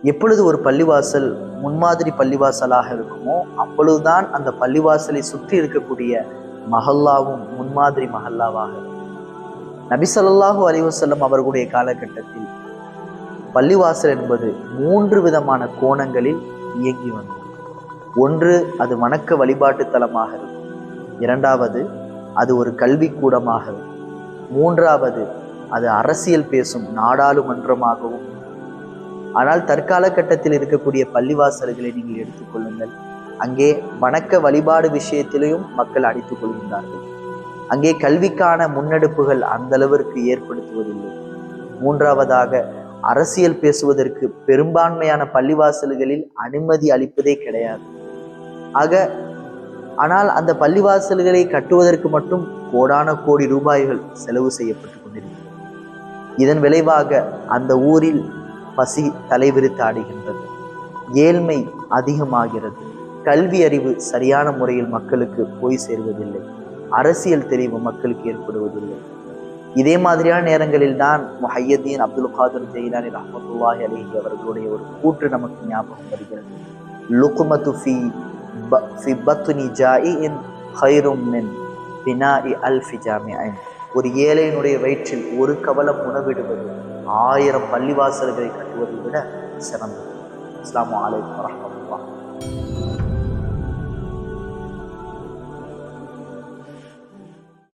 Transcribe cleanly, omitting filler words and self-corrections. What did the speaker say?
எப்பொழுது ஒரு பள்ளிவாசல் முன்மாதிரி பள்ளிவாசலாக இருக்குமோ அப்பொழுதுதான் அந்த பள்ளிவாசலை சுற்றி இருக்கக்கூடிய மஹல்லாவும் முன்மாதிரி மஹல்லாவாக இருக்கும். நபி ஸல்லல்லாஹு அலைஹி வஸல்லம் அவர்களுடைய காலகட்டத்தில் பள்ளிவாசல் என்பது 3 விதமான கோணங்களில் இயங்கி வந்தது. ஒன்று, அது வணக்க வழிபாட்டு தலமாக இருக்கும். இரண்டாவது, அது ஒரு கல்விக்கூடமாக இருக்கும். மூன்றாவது, அது அரசியல் பேசும் நாடாளுமன்றமாகவும். ஆனால் தற்காலகட்டத்தில் இருக்கக்கூடிய பள்ளிவாசல்களை நீங்கள் எடுத்துக்கொள்ளுங்கள். அங்கே வணக்க வழிபாடு விஷயத்திலையும் மக்கள் அடித்துக் கொள்கின்றார்கள். அங்கே கல்விக்கான முன்னெடுப்புகள் அந்த அளவிற்கு ஏற்படுத்துவதில்லை. மூன்றாவதாக, அரசியல் பேசுவதற்கு பெரும்பான்மையான பள்ளிவாசல்களில் அனுமதி அளிப்பதே கிடையாது. ஆனால் அந்த பள்ளிவாசல்களை கட்டுவதற்கு மட்டும் கோடான கோடி ரூபாய்கள் செலவு செய்யப்பட்டு கொண்டிருக்கிறது. இதன் விளைவாக அந்த ஊரில் பசி தலைவிரித்து ஆடுகின்றது, ஏழ்மை அதிகமாகிறது, கல்வி அறிவு சரியான முறையில் மக்களுக்கு போய் சேர்வதில்லை, அரசியல் தெரிவு மக்களுக்கு ஏற்படுவதில்லை. இதே மாதிரியான நேரங்களில் தான் முஹையத்தீன் அப்துல் காதிர் ஜெயிலானி ரஹ்மத்துல்லாஹி அலைஹி அவர்களுடைய ஒரு கூற்று நமக்கு ஞாபகம் வருகிறது. லுக்மத்து ஃபி பத்னி ஜாஇன் கைரும் மின் பினாஇ அல்ஃபி ஜாமிஅன். ஒரு ஏழையினுடைய வயிற்றில் ஒரு கவலம் உணவிடுவது 1000 பள்ளிவாசல்களை கட்டுவதை விட சிறந்தது. அஸ்ஸலாமு அலைக்கும் வரஹ்மத்துல்லாஹ்.